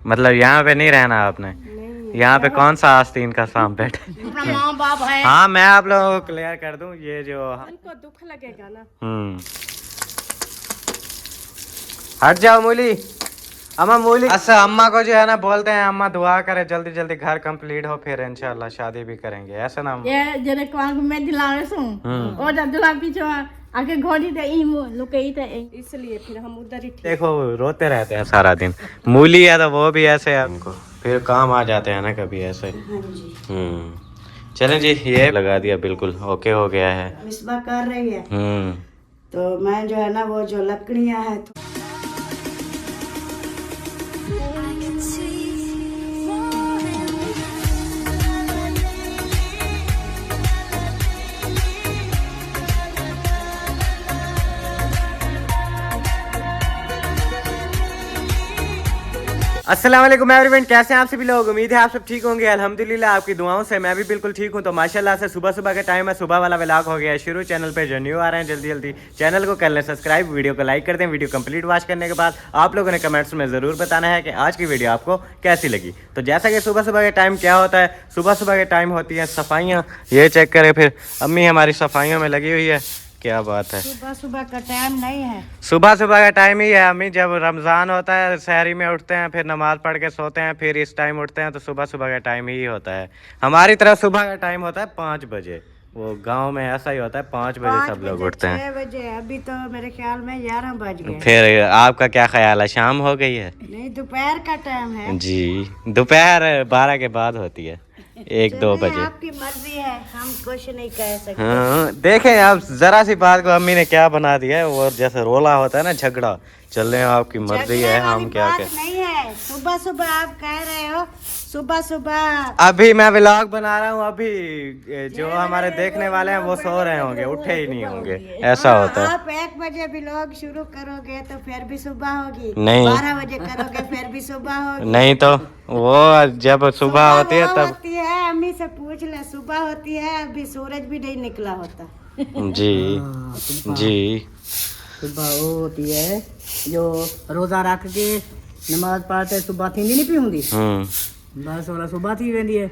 मतलब यहाँ पे नहीं रहना आपने? यहाँ पे कौन सा आस्तीन का सांप बैठा? माँ बाप है। हाँ मैं आप लोगों को क्लियर कर दूं, ये जो उनको दुख लगेगा ना। हट जाओ मूली। अम्मा मूली। अच्छा अम्मा को जो है ना बोलते हैं, अम्मा दुआ करे जल्दी जल्दी घर कंप्लीट हो, फिर इंशाल्लाह शादी भी करेंगे, ऐसा ना? ये जने कौन में दिलावे सो और दुला पीछे आगे घोड़ी ते ई लुकई ते इसलिए फिर हम उधर ही देखो रोते रहते हैं सारा दिन। मूली है तो वो भी ऐसे है, उनको फिर काम आ जाते हैं ना कभी ऐसे। चलें जी, ये लगा दिया, बिल्कुल ओके हो गया है। मिसबा कर रही है तो मैं जो है ना वो जो लकड़ियां है तो अस्सलाम वालेकुम एवरीवन, कैसे हैं आप सभी लोग? उम्मीद है आप सब ठीक होंगे। अल्हम्दुलिल्लाह आपकी दुआओं से मैं भी बिल्कुल ठीक हूं। तो माशाल्लाह से सुबह सुबह का टाइम है, सुबह वाला व्लॉग हो गया है शुरू। चैनल पे जो न्यू आ रहे हैं जल्दी जल्दी चैनल को कर लें सब्सक्राइब, वीडियो को लाइक कर दें। वीडियो कंप्लीट वॉच करने के बाद आप लोगों ने कमेंट्स में ज़रूर बताना है कि आज की वीडियो आपको कैसी लगी। तो जैसा कि सुबह सुबह के टाइम क्या होता है, सुबह सुबह के टाइम होती है सफाइयाँ। ये चेक करें, फिर अम्मी हमारी सफाइयों में लगी हुई है। क्या बात है, सुबह सुबह का टाइम नहीं है, सुबह सुबह का टाइम ही है अम्मी। जब रमज़ान होता है शहरी में उठते हैं, फिर नमाज पढ़ के सोते हैं, फिर इस टाइम उठते हैं, तो सुबह सुबह का टाइम ही होता है। हमारी तरफ सुबह का टाइम होता है 5 बजे। वो गांव में ऐसा ही होता है, 5 बजे सब लोग उठते हैं। 6 बजे, अभी तो मेरे ख्याल में 11 बज गए। फिर आपका क्या ख्याल है, शाम हो गई है? नहीं, दोपहर का टाइम है जी, दोपहर 12 के बाद होती है, 1-2 बजे। आपकी मर्जी है, हम कुछ नहीं कह सकते। हाँ देखें आप, जरा सी बात को अम्मी ने क्या बना दिया है। वो जैसे रोला होता है ना, झगड़ा चल रहे हो, आपकी मर्जी है, हम क्या कहें। नहीं है, सुबह सुबह आप कह रहे हो, सुबह सुबह अभी मैं व्लॉग बना रहा हूँ। अभी जो हमारे देखने वाले हैं वो सो रहे होंगे, उठे ही नहीं होंगे, ऐसा होता है। आप 1 बजे व्लॉग शुरू करोगे तो फिर भी सुबह होगी, नहीं 12 बजे करोगे फिर भी सुबह होगी। नहीं तो वो जब सुबह होती है तब होती है, अम्मी से पूछ ले, सुबह होती है, अभी सूरज भी नहीं निकला होता। जी जी। सुबह वो होती है जो रोजा रख के नमाज पढ़ते सुबह थी नहीं पीऊंगी बस वाला सुबह थी वेंदी है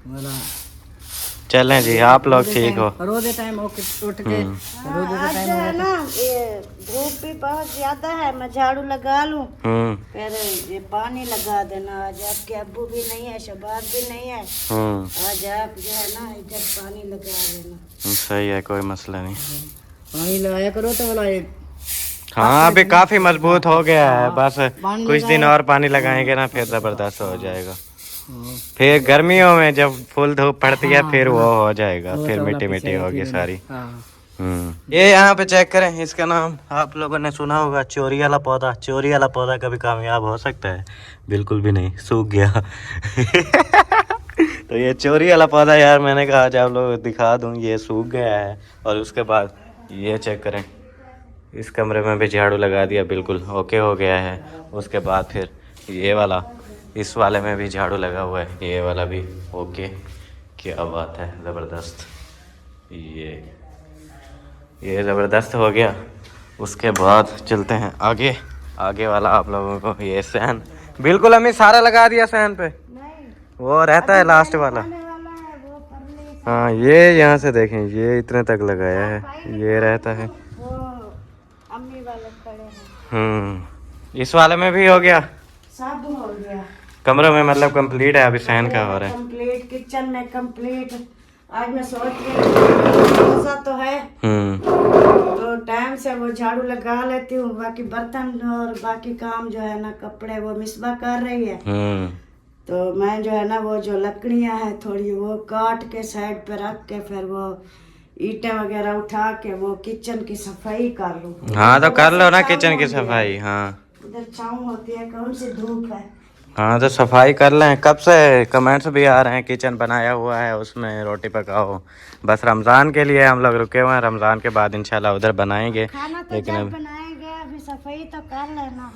वाला। चलें जी, आप लोग ठीक हो? रोजे टाइम उठ के रोजे का आज टाइम है ना, ये धूप भी बहुत ज्यादा है, मैं झाड़ू लगा लूं फिर ये पानी लगा देना। आज आपके अब्बू भी नहीं है, शबाब भी नहीं है, आज आप जो है ना इधर पानी लगा देना। सही है, कोई मसला नहीं। पानी लगाया करो तो वाला हाँ अभी काफी मजबूत हो गया है, बस कुछ दिन और पानी लगाएंगे ना फिर जबरदस्त हो जाएगा। फिर गर्मियों में जब फुल धूप पड़ती है फिर वो हो जाएगा, फिर मिट्टी मिट्टी होगी सारी। ये यहाँ पे चेक करें, इसका नाम आप लोगों ने सुना होगा, चोरी वाला पौधा। चोरी वाला पौधा कभी कामयाब हो सकता है? बिल्कुल भी नहीं, सूख गया। तो ये चोरी वाला पौधा यार, मैंने कहा आज आप लोग दिखा दूं, ये सूख गया है। और उसके बाद ये चेक करें, इस कमरे में भी झाड़ू लगा दिया, बिल्कुल ओके हो गया है। उसके बाद फिर ये वाला, इस वाले में भी झाड़ू लगा हुआ है, ये वाला भी ओके। क्या बात है, ज़बरदस्त। ये ज़बरदस्त हो गया। उसके बाद चलते हैं आगे, आगे वाला आप लोगों को। ये सहन बिल्कुल हमें सारा लगा दिया सहन पे, वो रहता है लास्ट वाला। हाँ ये यहाँ से देखें, ये इतने तक लगाया है, ये रहता है। अम्मी वाले खड़े हैं। इस वाले में भी हो गया, सब हो गया कमरों में, मतलब कंप्लीट है। अभी सहन का हो रहा है कंप्लीट, किचन में कंप्लीट। आज मैं सोच रही तो है तो टाइम से वो झाड़ू लगा लेती हूँ, बाकी बर्तन और बाकी काम जो है ना, कपड़े, वो मिसबा कर रही है। तो मैं जो है ना वो जो लकड़ियाँ हैं थोड़ी वो काट के साइड पे रख के फिर वो ईंटें वगैरह उठा के वो किचन की सफाई कर लूँ। हाँ तो कर लो ना किचन की सफाई। हाँ उधर छाँव होती है, कौन सी धूप है। हाँ तो सफाई कर लें। कब से कमेंट्स भी आ रहे हैं, किचन बनाया हुआ है उसमें रोटी पकाओ। बस रमज़ान के लिए हम लोग रुके हुए हैं, रमज़ान के बाद इंशाल्लाह उधर बनाएंगे। खाना तो लेकिन जब बनाएंगे, अभी सफाई तो कर लेना।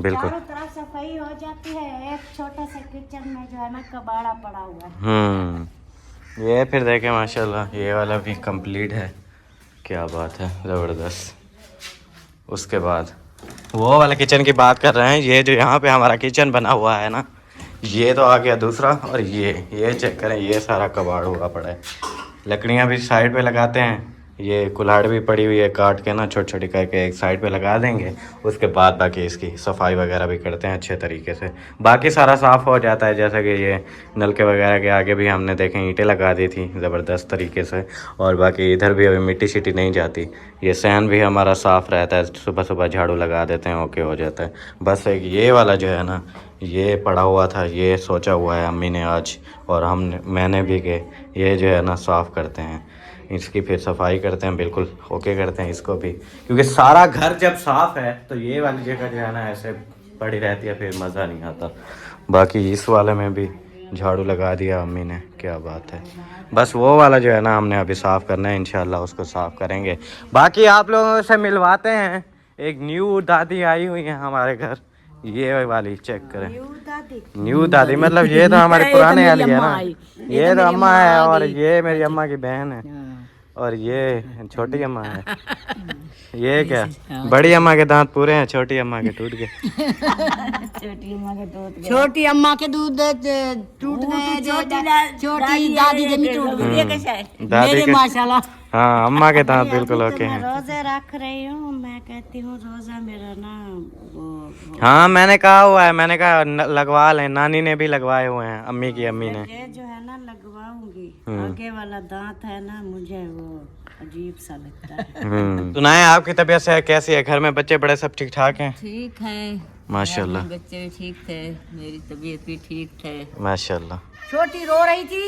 बिल्कुल, चारों तरफ सफाई हो जाती है, एक छोटे से किचन में जो है ना कबाड़ा पड़ा हुआ है। ये फिर देखें माशाल्लाह, ये वाला भी कंप्लीट है। क्या बात है, ज़बरदस्त। उसके बाद वो वाला किचन की बात कर रहे हैं। ये जो यहाँ पे हमारा किचन बना हुआ है ना, ये तो आ गया दूसरा। और ये चेक करें, ये सारा कबाड़ हुआ पड़ा है। लकड़ियाँ भी साइड पे लगाते हैं। ये कुल्हाड़ भी पड़ी हुई है, काट के ना छोटी छोटी करके एक साइड पे लगा देंगे। उसके बाद बाकी इसकी सफाई वगैरह भी करते हैं अच्छे तरीके से। बाकी सारा साफ़ हो जाता है। जैसे कि ये नलके वगैरह के आगे भी हमने देखें ईंटें लगा दी थी ज़बरदस्त तरीके से। और बाकी इधर भी अभी मिट्टी शिट्टी नहीं जाती। ये सैन भी हमारा साफ़ रहता है, सुबह सुबह झाड़ू लगा देते हैं, ओके हो जाता है। बस एक ये वाला जो है ना, ये पड़ा हुआ था, ये सोचा हुआ है अम्मी ने आज, और मैंने भी कि ये जो है ना साफ़ करते हैं, इसकी फिर सफाई करते हैं, बिल्कुल ओके करते हैं इसको भी। क्योंकि सारा घर जब साफ़ है तो ये वाली जगह जो है ना ऐसे पड़ी रहती है, फिर मज़ा नहीं आता। बाकी इस वाले में भी झाड़ू लगा दिया अम्मी ने, क्या बात है। बस वो वाला जो है ना हमने अभी साफ़ करना है, इंशाल्लाह उसको साफ़ करेंगे। बाकी आप लोगों से मिलवाते हैं, एक न्यू दादी आई हुई है हमारे घर, ये वाली चेक करें। न्यू दादी मतलब ये तो हमारे पुराने वाली है ना, ये तो अम्मा है, और ये मेरी अम्मा की बहन है, और ये छोटी अम्मा है। ये क्या, बड़ी अम्मा के दांत पूरे हैं, छोटी अम्मा के टूट गए। छोटी अम्मा के दूध टूट गए, छोटी दादी के नहीं टूट गए। मेरे माशाल्लाह। हाँ, अम्मा के दांत बिल्कुल ओके हैं। रोजे रख रही हूँ, मैं कहती हूँ रोजा मेरा ना वो हाँ, मैंने कहा हुआ है, मैंने कहा लगवा लें। नानी ने भी लगवाए हुए हैं, अम्मी की अम्मी ने। ये जो है ना लगवाऊंगी, आगे वाला दांत है ना, मुझे वो अजीब सा लगता है। सुनाए आपकी तबीयत से कैसी है? घर में बच्चे बड़े सब ठीक ठाक हैं? ठीक है माशाल्लाह। बच्चे भी ठीक थे, मेरी तबीयत भी ठीक थे माशाल्लाह। छोटी रो रही थी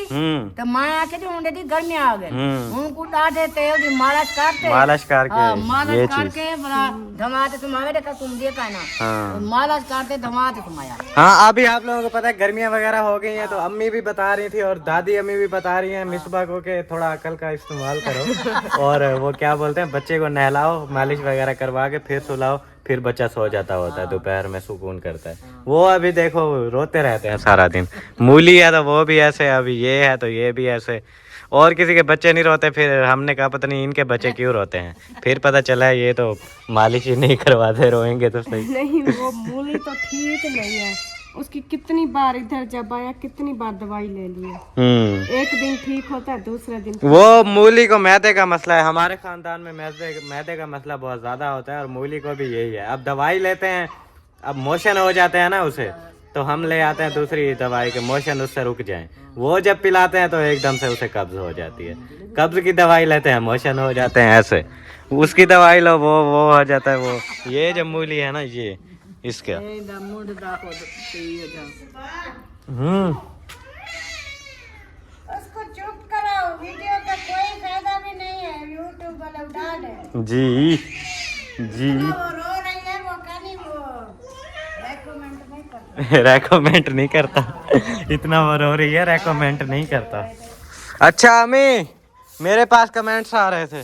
तो माँ आके जो उन्हें दी घर में आ गए, उनको डांटे तेल दी मालिश करते, मालिश करके मालिश करके बड़ा धमाते तुम्हारे देखा तुम देखा ना। हाँ। मालिश करते धमाते तुम्हारा। हाँ, अभी आप लोगों को पता है गर्मियाँ वगैरह हो गई हैं, तो अम्मी भी बता रही थी और दादी अम्मी भी बता रही हैं मिसबा को के थोड़ा अकल का इस्तेमाल करो और वो क्या बोलते हैं, बच्चे को नहलाओ, मालिश वगैरह करवा के फिर सुलाओ, फिर बच्चा सो जाता होता है, दोपहर में सुकून करता है। वो अभी देखो रोते रहते हैं सारा दिन। मूली है तो वो भी ऐसे, अभी ये है तो ये भी ऐसे, और किसी के बच्चे नहीं रोते। फिर हमने कहा पता नहीं इनके बच्चे क्यों रोते हैं, फिर पता चला ये तो मालिश ही नहीं करवाते, रोएंगे तो सही। नहीं, वो मूली तो ठीक नहीं है, उसकी कितनी बार इधर जब आया कितनी बार दवाई ले ली है। एक दिन ठीक होता है, दूसरे दिन वो मूली को मैदे का मसला है, हमारे खानदान में मैदे का मसला बहुत ज्यादा होता है, और मूली को भी यही है। अब दवाई लेते हैं, अब मोशन हो जाते हैं ना उसे, तो हम ले आते हैं दूसरी दवाई के मोशन उससे रुक जाए। वो जब पिलाते हैं तो एकदम से उसे कब्ज हो जाती है। कब्ज की दवाई लेते हैं, मोशन हो जाते हैं ऐसे, उसकी दवाई लो वो हो जाता है। वो ये जो मूली है ना, ये इसका उसको चुप कराओ, वीडियो का कोई फायदा भी नहीं है, यूट्यूब वाले उठा दे। जी जी। वो रो रही है, वो कहनी वो रेकमेंड नहीं करता। रेकमेंड नहीं करता। इतना वो रो रही है, रेकमेंड नहीं करता। अच्छा अम्मी, मेरे पास कमेंट्स आ रहे थे,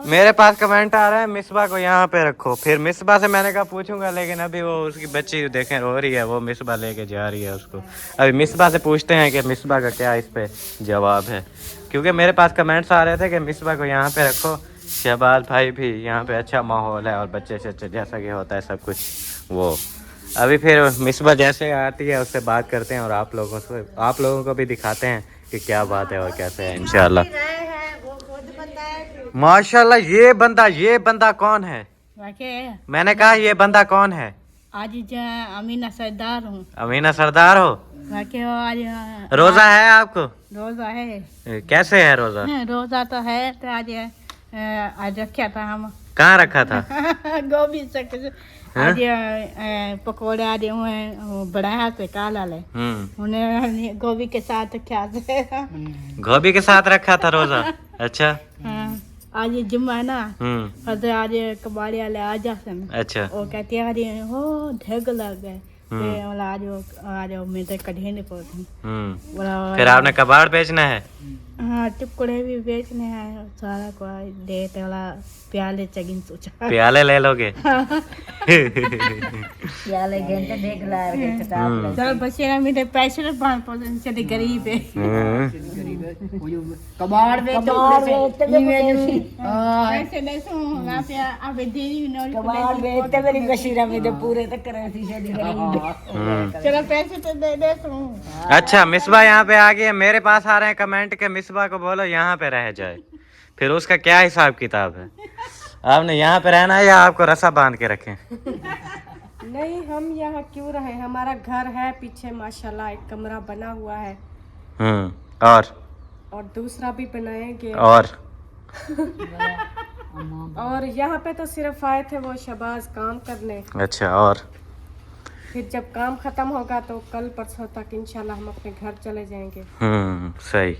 मेरे पास कमेंट आ रहा है मिसबा को यहाँ पे रखो। फिर मिसबा से मैंने कहा पूछूंगा, लेकिन अभी वो उसकी बच्ची देखें रो रही है, वो मिसबा लेके जा रही है उसको। अभी मिसबा से पूछते हैं कि मिसबा का क्या इस पे जवाब है, क्योंकि मेरे पास कमेंट्स आ रहे थे कि मिसबा को यहाँ पे रखो, शहबाज भाई भी यहाँ पे अच्छा माहौल है और बच्चे शच्चे जैसा कि होता है सब कुछ। वो अभी फिर मिसबा जैसे आती है उससे बात करते हैं और आप लोगों को भी दिखाते हैं कि क्या बात है और कैसे है इंशाल्लाह। माशाल्लाह। ये बंदा कौन है? मैंने कहा ये बंदा कौन है? आज अमीना सरदार हूँ। अमीना सरदार हो? आज रोजा है आपको? रोजा है। कैसे है रोजा? रोजा तो है, तो आज रखा था हम। कहाँ रखा था? गोभी से आज पकौड़े आज बढ़ाया से काला ले, उन्हें गोभी के साथ क्या से गोभी के साथ रखा था रोजा। अच्छा। आज जुम्मा है ना, और आज कबाड़ी वाले आ जाते हैं। अच्छा। वो कहते हैं आज हो ढेग लग गए, आज मेरे कढ़े नहीं पड़ते। फिर आपने कबाड़ बेचना है? हाँ, टुकड़े भी बेचने हैं, सारा को देते वाला प्याले चगिन सोचा। प्याले ले लोगे? प्याले घंटे देख ला सर बच्चे ना मेरे पैसे चले गरीब है। वो जो कबाड़ बेचते कबाड़ बेचते मेरी बशीरा में तो पूरे तक करे थी शादी चलो पैसे तो दे दे तू। अच्छा मिसबा यहाँ पे आ गया, मेरे पास आ रहे हैं कमेंट के मिसबा को बोलो यहाँ पे रह जाए, फिर उसका क्या हिसाब किताब है? आपने यहाँ पे रहना है या आपको रस्सा बांध के रखें? नहीं हम यहाँ क्यों रहे, हमारा घर है पीछे माशाल्लाह, एक कमरा बना हुआ है और दूसरा भी बनाएंगे। और यहाँ पे तो सिर्फ आए थे वो शहबाज काम करने। अच्छा, और फिर जब काम खत्म होगा तो कल परसों तक इंशाल्लाह हम अपने घर चले जाएंगे। सही,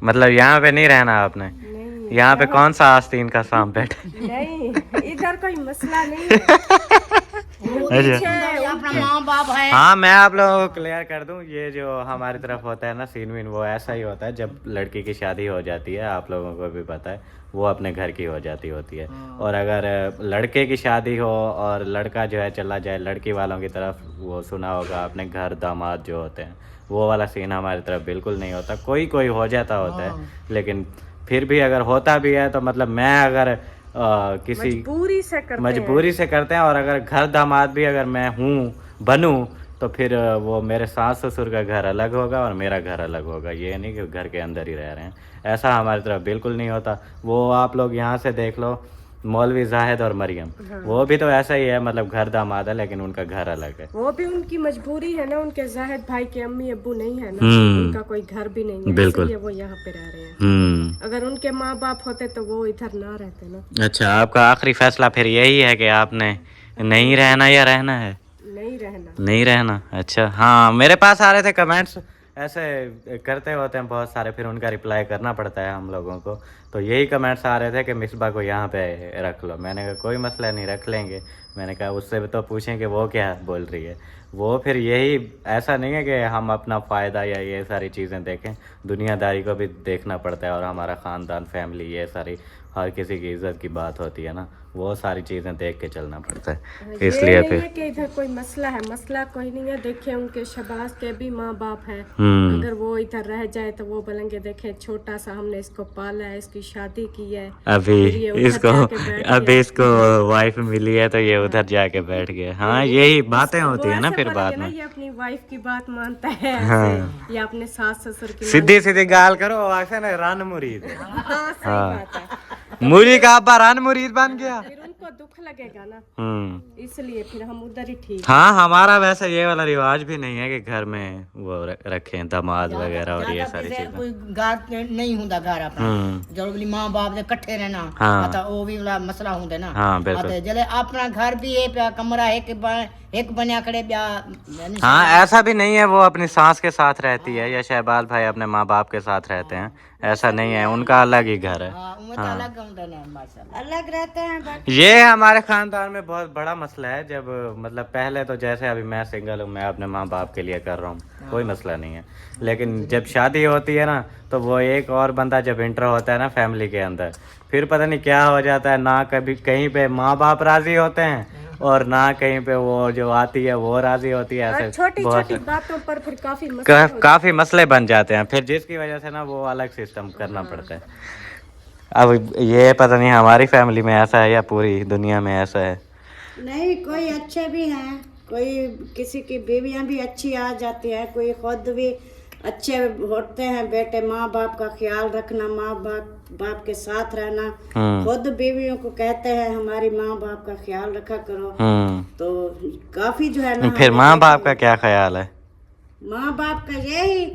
मतलब यहाँ पे नहीं रहना आपने? नहीं, यहाँ पे कौन सा आस्तीन का सांप बैठा? नहीं इधर कोई मसला नहीं है। अपना माँ बाप है। हाँ, मैं आप लोगों को क्लियर कर दूं, ये जो हमारी तरफ होता है ना सीन वीन, वो ऐसा ही होता है। जब लड़की की शादी हो जाती है, आप लोगों को भी पता है, वो अपने घर की हो जाती होती है। और अगर लड़के की शादी हो और लड़का जो है चला जाए लड़की वालों की तरफ, वो सुना होगा आपने, घर दामाद जो होते हैं, वो वाला सीन हमारी तरफ बिल्कुल नहीं होता। कोई कोई हो जाता होता है, लेकिन फिर भी अगर होता भी है तो मतलब मैं अगर किसी मजबूरी से करते हैं, और अगर घर दामाद भी अगर मैं बनूं तो फिर वो मेरे सास ससुर का घर अलग होगा और मेरा घर अलग होगा। ये नहीं कि घर के अंदर ही रह रहे हैं, ऐसा हमारी तरफ बिल्कुल नहीं होता। वो आप लोग यहाँ से देख लो, मौलवी जाहिद और मरियम, वो भी तो ऐसा ही है, मतलब घर दामाद है लेकिन उनका घर अलग है। वो भी उनकी मजबूरी है ना, उनके जाहिद भाई के अम्मी अब्बू नहीं है ना, उनका कोई घर भी नहीं है, बिल्कुल वो यहाँ पे रह रहे हैं। अगर उनके माँ बाप होते तो वो इधर ना रहते ना। अच्छा, आपका आखिरी फैसला फिर यही है कि आपने नहीं रहना या रहना है? नहीं रहना। अच्छा, हाँ, मेरे पास आ रहे थे कमेंट्स, ऐसे करते होते हैं बहुत सारे, फिर उनका रिप्लाई करना पड़ता है हम लोगों को। तो यही कमेंट्स आ रहे थे कि मिसबा को यहाँ पे रख लो। मैंने कहा कोई मसला नहीं, रख लेंगे। मैंने कहा उससे तो पूछें कि वो क्या बोल रही है। वो फिर यही, ऐसा नहीं है कि हम अपना फ़ायदा या ये सारी चीज़ें देखें, दुनियादारी को भी देखना पड़ता है, और हमारा ख़ानदान, फैमिली, ये सारी हर किसी की इज्जत की बात होती है ना, वो सारी चीज़ें देख के चलना पड़ता है। इसलिए फिर कि इधर कोई मसला है, मसला कोई नहीं है। देखिए उनके शहबाज के भी माँ बाप है, अगर वो इधर रह जाए तो वो बोलेंगे देखे छोटा सा हमने इसको पाला है, इसकी शादी की है, अभी इसको वाइफ मिली है तो ये उधर जाके बैठ गया। हाँ, यही बातें होती है ना फिर बाद में। ये अपनी वाइफ की बात मानता है, या अपने सास ससुर की सीधी सीधी गाल करो, ऐसे ना रान मुरीद। हाँ, सही बात है। मुरी का अब्बा रान मुरीद बन गया, फिर उनको दुख लगेगा ना, इसलिए फिर हम उधर ही ठीक। हाँ, हमारा वैसे ये वाला रिवाज भी नहीं है कि घर में वो रखें दामाद वगैरह और ये सारी चीजें। कोई घर नहीं हुंदा घर अपना, जो भी माँ बाप दे इकट्ठे रहना, तो वो भी वाला मसला हुंदा ना। हाँ, बिल्कुल। जले अपना घर भी है, कमरा एक बनया खड़े ब्या। हाँ, ऐसा भी नहीं है वो अपनी सास के साथ रहती है या शहबाज भाई अपने माँ बाप के साथ रहते हैं, ऐसा नहीं है, उनका अलग ही घर है। अलग रहते हैं। ये हमारे खानदान में बहुत बड़ा मसला है। जब मतलब पहले तो जैसे अभी मैं सिंगल हूँ, मैं अपने माँ बाप के लिए कर रहा हूँ, कोई मसला नहीं है, लेकिन जब शादी होती है ना, तो वो एक और बंदा जब इंटर होता है ना फैमिली के अंदर, फिर पता नहीं क्या हो जाता है ना, कभी कहीं पे माँ बाप राजी होते हैं और ना कहीं पे वो जो आती है वो राजी होती है। ऐसे छोटी छोटी बातों पर फिर काफी मसले बन जाते हैं, फिर जिसकी वजह से ना वो अलग सिस्टम करना पड़ता है। अब ये पता नहीं हमारी फैमिली में ऐसा है या पूरी दुनिया में ऐसा है। नहीं, कोई अच्छे भी हैं, कोई किसी की बीवियां भी अच्छी आ जाती है, कोई खुद भी अच्छे होते हैं। बेटे माँ बाप का ख्याल रखना, माँ बाप के साथ रहना, खुद बीवियों को कहते हैं हमारी माँ बाप का ख्याल रखा करो। तो काफी जो है ना। फिर माँ बाप का क्या ख्याल है? माँ बाप का यही,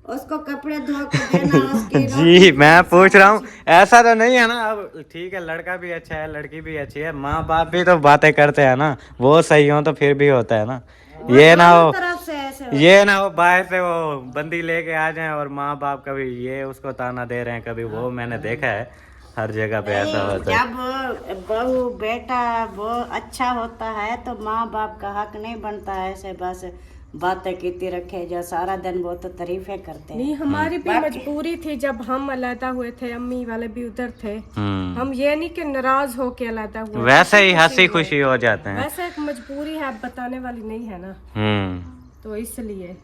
उसको कपड़े धो के देना, उसकी जी मैं पूछ रहा हूँ, ऐसा तो नहीं है ना? अब ठीक है, लड़का भी अच्छा है, लड़की भी अच्छी है, माँ बाप भी तो बातें करते हैं ना, वो सही हो तो फिर भी होता है ना। ये ना हो बाहर से वो बंदी लेके आ जाए और माँ बाप कभी ये उसको ताना दे रहे हैं, कभी वो, मैंने देखा है हर जगह पे ऐसा होता है। जब बहू बेटा वो अच्छा होता है तो माँ बाप का हक नहीं बनता है ऐसे बस बातें कीती रखे जो सारा दिन वो तो तारीफें करते हैं। नहीं, हमारी भी मजबूरी थी जब हम अलहदा हुए थे, अम्मी वाले भी उधर थे, हम ये नहीं कि नाराज हो के अलहदा हुए, वैसे ही हंसी खुशी हो जाते हैं। वैसे एक मजबूरी है, अब बताने वाली नहीं है ना, तो इसलिए।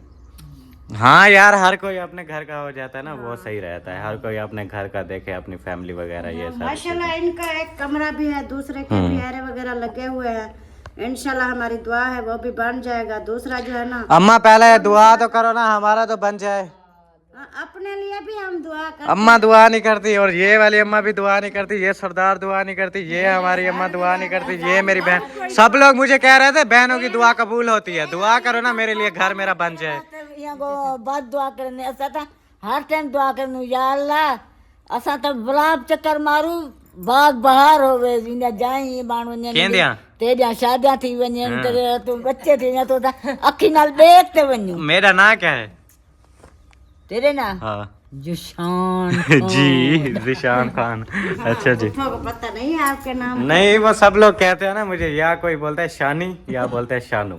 हाँ यार, हर कोई अपने घर का हो जाता है ना, वो सही रहता है। हर कोई अपने घर का देखे, अपनी फैमिली वगैरह ये सब। माशाल्लाह इनका एक कमरा भी है, दूसरे के भी एरे वगैरह लगे हुए हैं। इंशाल्लाह हमारी दुआ है वो भी बन जाएगा। दूसरा जो है ना, अम्मा पहले दुआ तो करो ना, हमारा तो बन जाए। अपने लिए भी हम दुआ कर। अम्मा दुआ नहीं करती, और ये वाली अम्मा भी दुआ नहीं करती, ये सरदार दुआ नहीं करती, ये हमारी अम्मा दुआ नहीं करती, ये मेरी बहन, सब लोग मुझे कह रहे थे बहनों की दुआ कबूल होती है। दुआ करो ना मेरे लिए, घर मेरा बन जाए। यहाँ को बाद दुआ करने असा था, हर टाइम दुआ करने, या अल्लाह असा तो गुलाब चक्कर मारू, बाग बहार होवे, जिन्हें जाए बाण वने केंदिया तेजा शादियां थी वने, तेरे तो बच्चे थे या तो अखी नाल देखते वन्यू। मेरा ना क्या है? तेरे ना हाँ जुशान जी, जिशान खान। अच्छा जी, को पता नहीं है आपके नाम। नहीं वो सब लोग कहते हैं ना मुझे, या कोई बोलता है शानी या बोलते हैं शानू,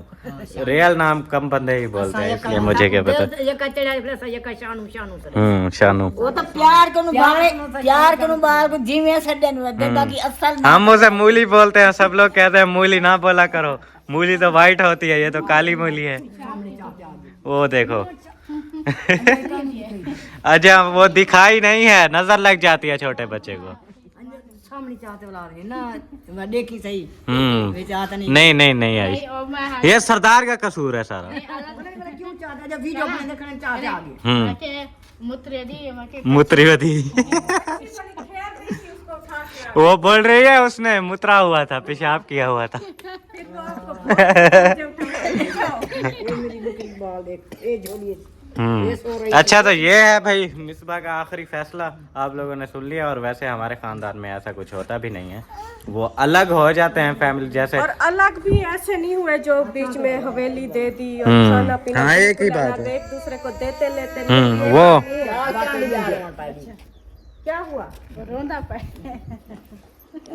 रियल नाम कम बंदे ही बोलते हैं, इसलिए मुझे क्या पता। ये का चढ़ा प्लस ये का शानू शानू शानू। वो तो प्यार कनु बारे, प्यार कनु बार को जीवे सडन वदे, बाकी असल हम उसे मूली बोलते हैं, सब लोग कहते हैं मूली ना बोला करो, मूली तो वाइट होती है, ये तो काली मूली है। वो देखो अच्छा, वो दिखाई नहीं है, नजर लग जाती है छोटे बच्चे को। सामने चाहते वाला है ना, वडे की सही वे चाहता नहीं। नहीं नहीं नहीं आई, ये सरदार का कसूर है सारा। क्यों चाहता जब वीडियो में देखने चाहते आगे मुतरी वधी वो बोल रही है उसने मुतरा हुआ था, पेशाब किया हुआ था। अच्छा, तो ये है भाई मिसबा का आखिरी फैसला, आप लोगों ने सुन लिया। और वैसे हमारे खानदान में ऐसा कुछ होता भी नहीं है, वो अलग हो जाते हैं फैमिली जैसे। और अलग भी ऐसे नहीं हुए जो बीच में हवेली दे दी और खाना पीना। हाँ, एक ही बात है, एक दूसरे को देते लेते। वो क्या हुआ, रोंदा पाए।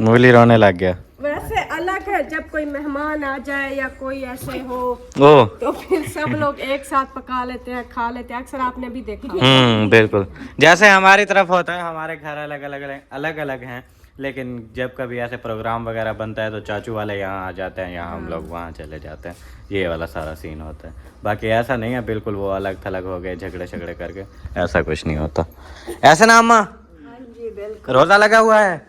मूली रोने लग गया। वैसे अलग है, जब कोई मेहमान आ जाए या कोई ऐसे हो ओ तो फिर सब लोग एक साथ पका लेते हैं, खा लेते हैं। अक्सर आपने भी देखा। बिल्कुल, जैसे हमारी तरफ होता है, हमारे घर अलग अलग हैं, लेकिन जब कभी ऐसे प्रोग्राम वगैरह बनता है तो चाचू वाले यहाँ आ जाते हैं, यहाँ हम लोग वहाँ चले जाते हैं, ये वाला सारा सीन होता है। बाकी ऐसा नहीं है बिल्कुल वो अलग थलग हो गए झगड़े शगड़े करके, ऐसा कुछ नहीं होता। ऐसे ना अम्मा, जी बिल्कुल। रोजा लगा हुआ है,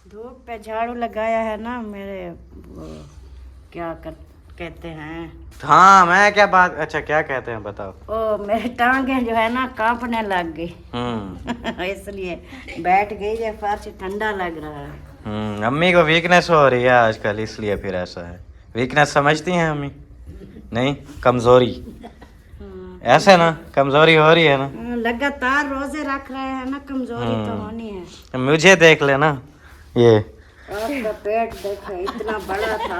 धूप पे झाड़ू लगाया है ना मेरे, वो क्या कहते हैं। हाँ मैं क्या बात, अच्छा क्या कहते हैं बताओ। ओ मेरे टांगे जो है ना कांपने लग गई। इसलिए बैठ गई है, फर्श ठंडा लग रहा है। अम्मी को वीकनेस हो रही है आजकल, इसलिए फिर ऐसा है। वीकनेस समझती हैं अम्मी? नहीं, कमजोरी, ऐसे ना कमजोरी हो रही है ना। लगातार रोजे रख रहे हैं ना, कमजोरी तो होनी है। मुझे देख लेना, ये आपका पेट देखो इतना बड़ा था।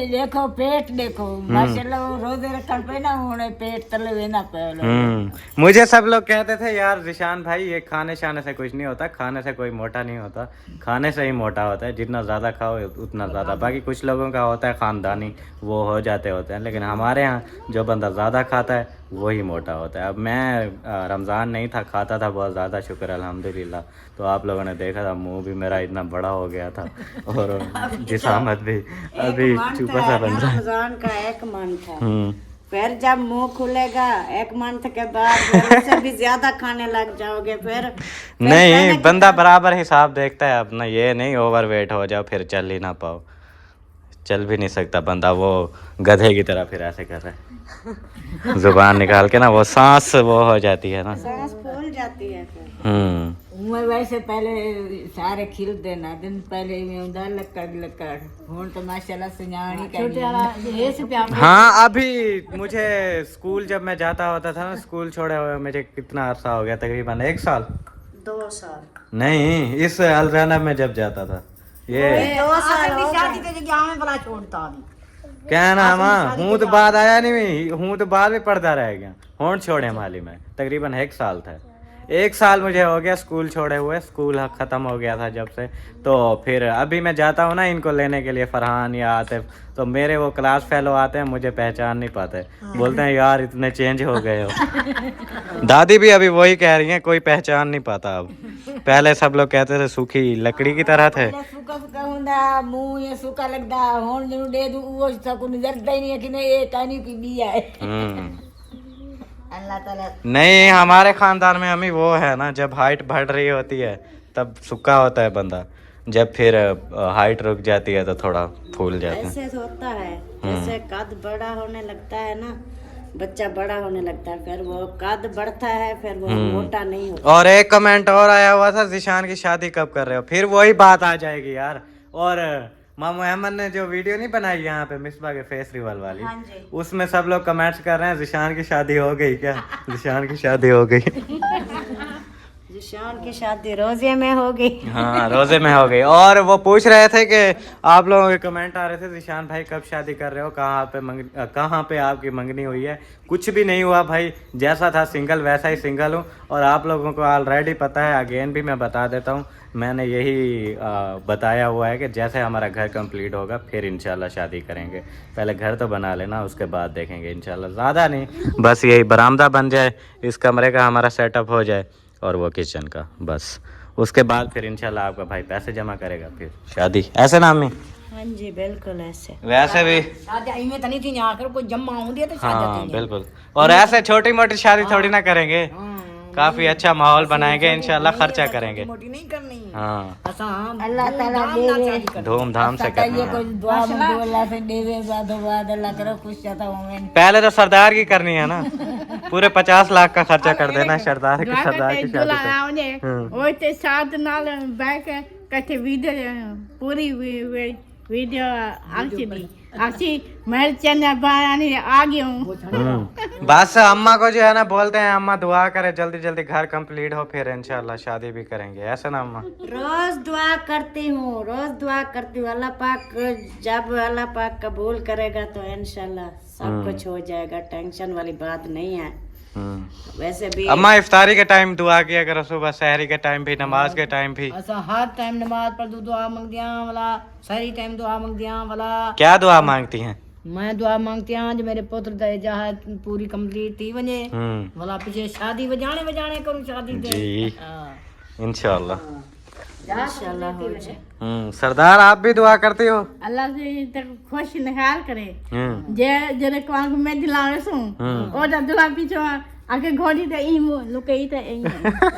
देखो पेट देखो, माशाल्लाह रोजे रखन पे ना होने पेट तले वे ना पे। मुझे सब लोग कहते थे यार जिशान भाई ये खाने शाने से कुछ नहीं होता, खाने से कोई मोटा नहीं होता, खाने से ही मोटा होता है, जितना ज़्यादा खाओ उतना ज़्यादा। बाकी कुछ लोगों का होता है ख़ानदानी, वो हो जाते होते हैं, लेकिन हमारे यहाँ जो बंदा ज़्यादा खाता है वही मोटा होता है। अब मैं रमज़ान नहीं था, खाता था बहुत ज़्यादा, शुक्र अल्हम्दुलिल्लाह। तो आप लोगों ने देखा था मुंह भी मेरा इतना बड़ा हो गया था, और जिसामत भी अभी चुपा सा बन रहा है। रमजान का एक मंथ है, फिर जब मुंह खुलेगा एक मंथ के बाद उससे भी ज्यादा खाने लग जाओगे। फिर नहीं, बंदा बराबर हिसाब देखता है अपना, ये नहीं ओवर वेट हो जाओ फिर चल ही ना पाओ। चल भी नहीं सकता बंदा, वो गधे की तरह फिर ऐसे कर रहा है, जुबान निकाल के ना वो सांस वो हो जाती है ना, सांस फूल जाती है फिर। मैं वैसे पहले सारे खिल देना दिन पहले में उधर लक्कड़ हूं तो माशाल्लाह सुनानी का। हाँ, अभी मुझे स्कूल जब मैं जाता होता था ना, स्कूल छोड़े हुए मुझे कितना अरसा हो गया, तकरीबन 1 साल 2 साल नहीं, इस अलराना में जब जाता था ये 2 साल हो गए। क्या नाम हूँ तो बाद आया नहीं, हूँ तो बाद में पढ़ता रह गया, हूँ छोड़े माली में तकरीबन 1 साल था। 1 साल मुझे हो गया स्कूल छोड़े हुए, स्कूल ख़त्म हो गया था जब से। तो फिर अभी मैं जाता हूँ ना इनको लेने के लिए, फरहान या आतिफ, तो मेरे वो क्लास फेलो आते हैं, मुझे पहचान नहीं पाते, बोलते हैं यार इतने चेंज हो गए हो। दादी भी अभी वही कह रही हैं, कोई पहचान नहीं पाता अब। पहले सब लोग कहते थे सूखी लकड़ी की तरह थे। सूखा सूखा हुंदा मुंह ये सूखा लगदा हुन जनु दे दू वो सकू नजरदा ही नहीं है कि नहीं ये कानी की बिया है। अल्लाह ताला नहीं, हमारे खानदान में अम्मी वो है ना, जब हाइट बढ़ रही होती है तब सूखा होता है बंदा, जब फिर हाइट रुक जाती है तो थोड़ा फूल जाता है। ऐसे होता है, जैसे कद बड़ा होने लगता है ना, बच्चा बड़ा होने लगता है, फिर वो कद बढ़ता है, फिर वो मोटा नहीं होता। और एक कमेंट और आया हुआ था, जिशान की शादी कब कर रहे हो? फिर वही बात आ जाएगी यार। और मामू अहमद ने जो वीडियो नहीं बनाई यहाँ पे मिसबा के फेस रिवल वाली, हाँ जी। उसमें सब लोग कमेंट्स कर रहे हैं जिशान की शादी हो गई क्या? जिशान की शादी हो गई। जिशान की शादी रोजे में हो गई। हाँ, रोजे में हो गई। और वो पूछ रहे थे कि आप लोगों के कमेंट आ रहे थे जिशान भाई कब शादी कर रहे हो, कहाँ पे आपकी मंगनी हुई है? कुछ भी नहीं हुआ भाई, जैसा था सिंगल वैसा ही सिंगल हूँ। और आप लोगों को ऑलरेडी पता है, अगेन भी मैं बता देता हूँ, मैंने यही बताया हुआ है कि जैसे हमारा घर कंप्लीट होगा फिर इंशाल्लाह शादी करेंगे। पहले घर तो बना लेना, उसके बाद देखेंगे इंशाल्लाह। ज़्यादा नहीं, बस यही बरामदा बन जाए, इस कमरे का हमारा सेटअप हो जाए और वो किचन का, बस उसके बाद फिर इंशाल्लाह आपका भाई पैसे जमा करेगा, फिर शादी। ऐसे ना अम्मी? हाँ जी बिल्कुल ऐसे। वैसे भी शादी इनमें तनी थी यहाँ कर कोई जम्मा होंदी है तो शादी हाँ बिल्कुल। और ऐसे छोटी मोटी शादी थोड़ी ना करेंगे, काफी अच्छा माहौल बनाएंगे इंशाल्लाह, खर्चा करेंगे। मोटी नहीं करनी। हाँ, अल्लाह ताला देवे धूमधाम से करना ये है। कोई दुआ मंगो अल्लाह से देवे बाद अल्लाह करो खुश जाता हूं। पहले तो सरदार की करनी है ना, पूरे 50 लाख का खर्चा कर देना सरदार की शादी पर। वो ते साथ नाल बैक कथे वीडियो पूरी वीडियो आसी मेरे चैनल पर आ गई हूँ। बस अम्मा को जो है ना बोलते हैं, अम्मा दुआ करे जल्दी जल्दी घर कंप्लीट हो, फिर इंशाल्लाह शादी भी करेंगे। ऐसा ना अम्मा? रोज दुआ करती हूँ, रोज दुआ करती हूँ। अल्लाह पाक जब अल्लाह पाक कबूल करेगा तो इंशाल्लाह सब कुछ हो जाएगा, टेंशन वाली बात नहीं है। वैसे भी अम्मा इफ्तारी के टाइम दुआ किया करो, सुबह सहरी के टाइम भी, नमाज के टाइम भी। अच्छा हर टाइम नमाज पढ़ दो दुआ मांग दिया वाला, सारी टाइम दुआ मांग दिया वाला। क्या दुआ मांगती हैं? मैं दुआ मांगती हूँ जो मेरे पुत्र दे जहाँ पूरी कंप्लीट थी वने वाला, पीछे शादी बजाने करूँ शादी दे। जी इंशाल्लाह इंशाल्लाह हो जाए। सरदार आप भी दुआ करती हो? अल्लाह से तक खुश निकाल करे जे जरे को मैं दिलावे सु ओ दा दुला पीछो आगे घोड़ी ते ई मो लुकई ते ई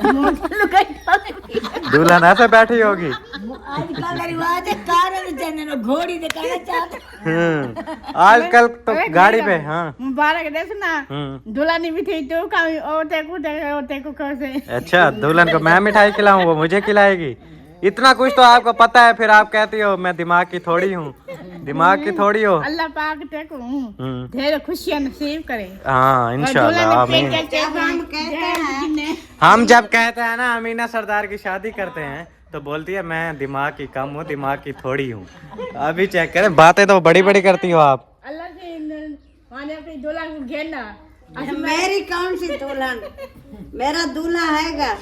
मो लुकई दुल्हन ऐसे बैठी होगी। आजकल रिवाज है कार में चलने घोड़ी दे कहना चाहते। आजकल तो गाड़ी पे। हाँ मुबारक दे सुना दुल्हन भी थी तो का ओ ते को कैसे। अच्छा, दुल्हन को मैं मिठाई खिलाऊं, वो मुझे खिलाएगी? इतना कुछ तो आपको पता है, फिर आप कहती हो मैं दिमाग की थोड़ी हूँ। दिमाग की थोड़ी हो। अल्लाह पाक ते को ढेर खुशियां नसीब करे। हाँ इंशाल्लाह आमीन। हम जब कहते हैं ना अमीना सरदार की शादी करते हैं तो बोलती है मैं दिमाग की कम हूँ, दिमाग की थोड़ी हूँ। अभी चेक करें, बातें तो बड़ी बड़ी करती हो आप। अल्लाह से माने अपनी दुल्हन को घेरना। मेरी कौन सी दुल्हन, मेरा दूल्हा हैगा।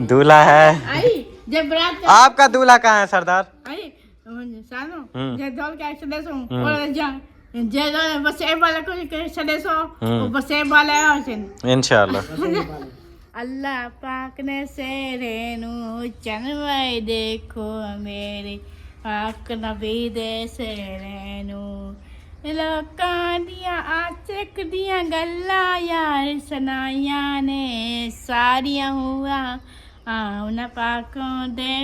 दूल्हा है? आई जब बारात आपका दूल्हा कहाँ है सरदार? आई सानो जे दौल के सदस्य हूं और जे बसे वाला को के सदस्य हो बसे वाला है इंशाल्लाह। अल्लाह पाक ने सेरेनु चनवाई देखो मेरे पाक नबी दे सेरेनु लोकां दियां आचक दियां गल्लां यार सुनाइया ने सारियां हुआ आउना पाकों दे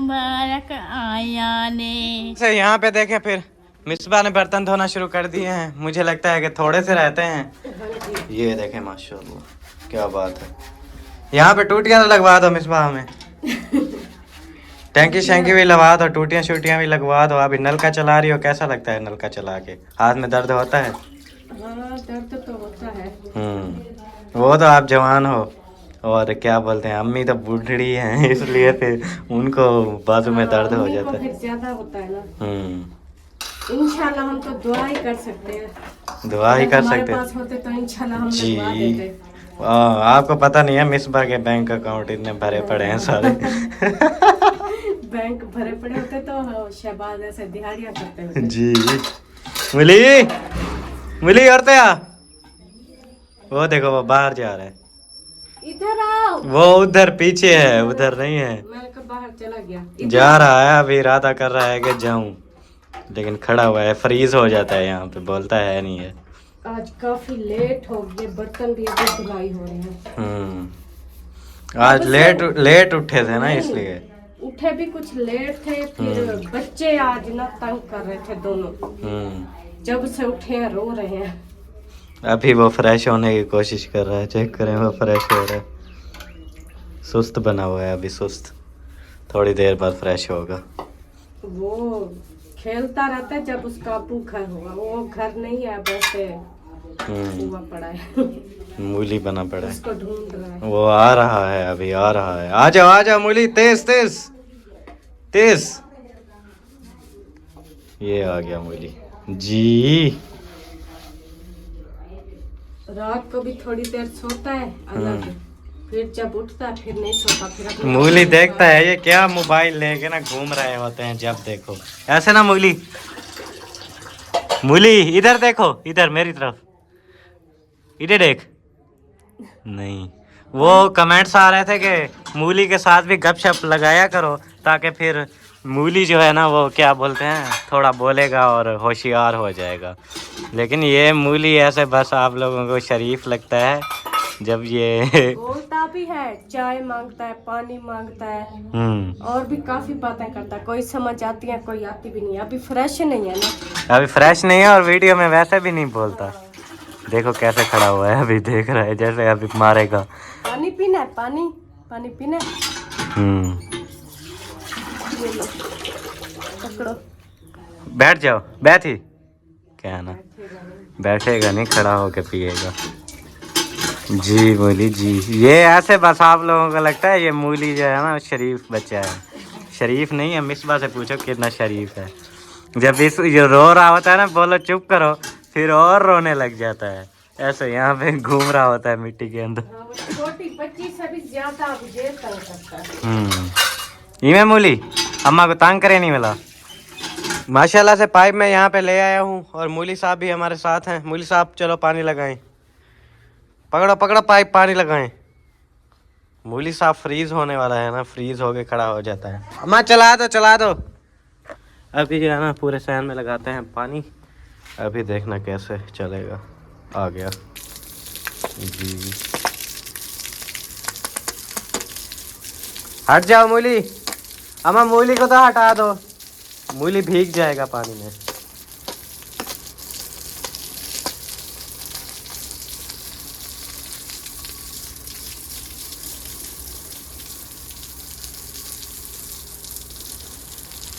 बरक आया ने। यहाँ पे देखें, फिर मिसबा ने बर्तन धोना शुरू कर दिए हैं। मुझे लगता है कि थोड़े से रहते हैं। ये देखें माशाल्लाह क्या बात है। यहाँ पे टूटियां तो लगवा दो मिसबा हमें, टैंकी शैंकी भी लगवा दो, टूटियां शूटियां भी लगवा दो। अभी नलका चला रही हो, कैसा लगता है नलका चला के? हाथ में दर्द होता है? दर्द तो होता है। वो तो आप जवान हो, और क्या बोलते हैं अम्मी तो बूढ़ी हैं, इसलिए फिर उनको बाजू में दर्द हो जाता है। फिर ज्यादा होता है ना। इंशाल्लाह हम तो दुआ ही कर सकते हैं। दुआ ही कर सकते पास होते तो इंशाल्लाह हम जी। लगवा देते। आपको पता नहीं है मिसबा के बैंक अकाउंट इतने भरे पड़े हैं सारे। बैंक भरे पड़े होते तो शहबाज ऐसे दिहाड़ियाँ करते होते। जी मुली मुली और तो वो देखो वो बाहर जा रहा है। इधर आओ। वो उधर पीछे है, उधर नहीं है। मैं कब बाहर चला गया। जा रहा है, अभी इरादा कर रहा है कि जाऊं, लेकिन खड़ा हुआ है, फ्रीज हो जाता है यहाँ पे, बोलता है नहीं है। आज काफी लेट हो गए, बर्तन भी अभी धुलाई हो रहे हैं। आज लेट उठे थे ना, इसलिए उठे भी कुछ लेट थे, फिर बच्चे आज ना तंग कर रहे थे दोनों। जब से उठे हैं रो रहे हैं। अभी वो फ्रेश होने की कोशिश कर रहा है, चेक करें वो फ्रेश हो रहा है। सुस्त बना हुआ है अभी, सुस्त, थोड़ी देर बाद फ्रेश होगा। वो खेलता रहता है जब उसका अबू घर होगा, वो घर नहीं है, वैसे हुआ पड़ा है। मूली बना पड़ा है, उसको ढूंढ रहा है। वो आ रहा है, अभी आ रहा है। आ जाओ आ जाओ मूली, तेज तेज तेज। ये आ गया मूली जी। रात को भी थोड़ी देर सोता है अलग, फिर जब उठता है फिर नहीं सोता, फिर अपने मूली देखता है ये क्या मोबाइल लेके ना घूम रहे होते हैं जब देखो, ऐसे ना मूली। मूली इधर देखो, इधर मेरी तरफ, इधर देख। नहीं, वो कमेंट्स आ रहे थे कि मूली के साथ भी गपशप लगाया करो, ताकि फिर मूली जो है ना वो क्या बोलते हैं, थोड़ा बोलेगा और होशियार हो जाएगा। लेकिन ये मूली ऐसे बस आप लोगों को शरीफ लगता है जब ये बोलता भी है, चाय मांगता है, पानी मांगता है, और भी काफी बातें करता है। कोई समझ आती है, कोई आती भी नहीं। अभी फ्रेश नहीं है ना, अभी फ्रेश नहीं है, और वीडियो में वैसे भी नहीं बोलता। देखो कैसे खड़ा हुआ है, अभी देख रहा है जैसे अभी मारेगा। पानी पीना है, पानी पानी पीना है। ये लो, पकड़ो। बैठ जाओ, बैठी क्या ना, बैठेगा नहीं, खड़ा होके पिएगा। जी मूली जी, ये ऐसे बस आप लोगों को लगता है ये मूली जो है ना शरीफ बच्चा है। शरीफ नहीं है, मिसबा से पूछो कितना शरीफ है। जब इस ये रो रहा होता है ना, बोलो चुप करो, फिर और रोने लग जाता है। ऐसे यहाँ पे घूम रहा होता है मिट्टी के अंदर। छोटी बच्ची से भी ज्यादा तंग करता है। इमे मूली अम्मा को तंग करे नहीं मिला। माशाल्लाह से पाइप मैं यहाँ पे ले आया हूँ, और मूली साहब भी हमारे साथ हैं। मूली साहब चलो पानी लगाएं, पकड़ो पकड़ो पाइप, पानी लगाएं। मूली साहब फ्रीज होने वाला है ना, फ्रीज होके खड़ा हो जाता है। अम्मा चला दो चला दो। अभी जो है ना पूरे सहन में लगाते हैं पानी, अभी देखना कैसे चलेगा। आ गया जी, हट जाओ मूली। अम्मा मूली को तो हटा दो, मूली भीग जाएगा पानी में।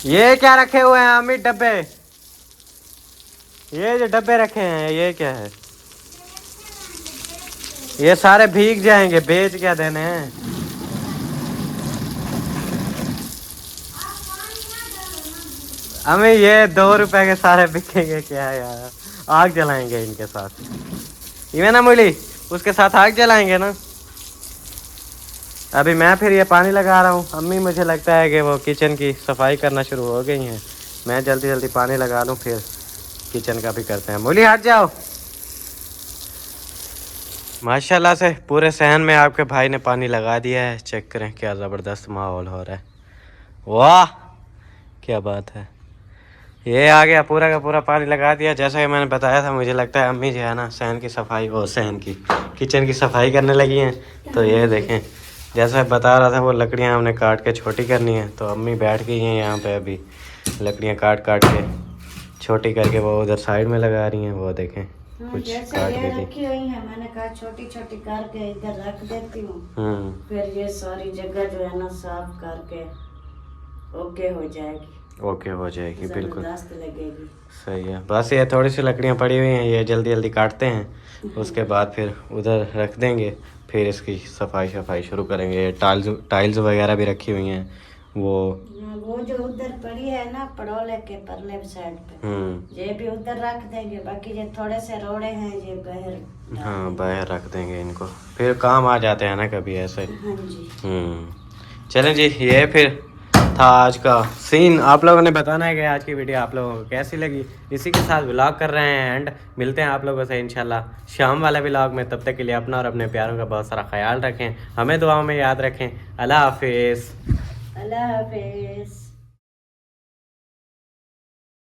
ये क्या रखे हुए हैं अमित डब्बे? ये जो डब्बे रखे हैं ये क्या है? ये सारे भीग जाएंगे, बेच क्या देने हैं? हमें ये 2 रुपए के सारे बिकेंगे क्या यार? आग जलाएंगे इनके साथ, ये ना मूली, उसके साथ आग जलाएंगे ना। अभी मैं फिर ये पानी लगा रहा हूँ। अम्मी मुझे लगता है कि वो किचन की सफाई करना शुरू हो गई हैं। मैं जल्दी जल्दी पानी लगा लूँ, फिर किचन का भी करते हैं। मूली हट जाओ। माशाल्लाह से पूरे सहन में आपके भाई ने पानी लगा दिया है। चेक करें क्या ज़बरदस्त माहौल हो रहा है। वाह क्या बात है। ये आ गया, पूरा का पूरा पानी लगा दिया। जैसा कि मैंने बताया था, मुझे लगता है अम्मी जो है ना सहन की सफाई, वो सहन की किचन की सफाई करने लगी हैं। तो ये देखें, जैसा बता रहा था वो लकड़ियाँ हमने काट के छोटी करनी है, तो अम्मी बैठ गई हैं यहाँ पे। अभी लकड़ियाँ काट काट के छोटी करके वो उधर साइड में लगा रही हैं। वो देखें कुछ काट के रखी हुई है, मैंने कहा छोटी छोटी करके इधर रख देती हूँ, फिर ये सारी जगह जो है ना साफ करके ओके हो जाएगी। ओके हो जाएगी, बिल्कुल लगेगी। सही है। बस ये थोड़ी सी लकड़ियाँ पड़ी हुई हैं, ये जल्दी जल्दी काटते हैं, उसके बाद फिर उधर रख देंगे, फिर इसकी सफाई शुरू करेंगे। टाइल्स वगैरह भी रखी हुई हैं, वो वो जो उधर पड़ी है ना पड़ोले के परले साइड पे, ये भी उधर रख देंगे। बाकी ये थोड़े से रोड़े हैं ये बाहर। हाँ बाहर रख देंगे इनको, फिर काम आ जाते हैं ना कभी ऐसे। हाँ जी। चलें जी, ये फिर था आज का सीन। आप लोगों ने बताना है कि आज की वीडियो आप लोगों को कैसी लगी। इसी के साथ व्लॉग कर रहे हैं एंड मिलते हैं आप लोगों से इंशाल्लाह शाम वाले व्लॉग में। तब तक के लिए अपना और अपने प्यारों का बहुत सारा ख्याल रखें, हमें दुआओं में याद रखें। अल्लाह हाफिज़। अल्लाह हाफिज।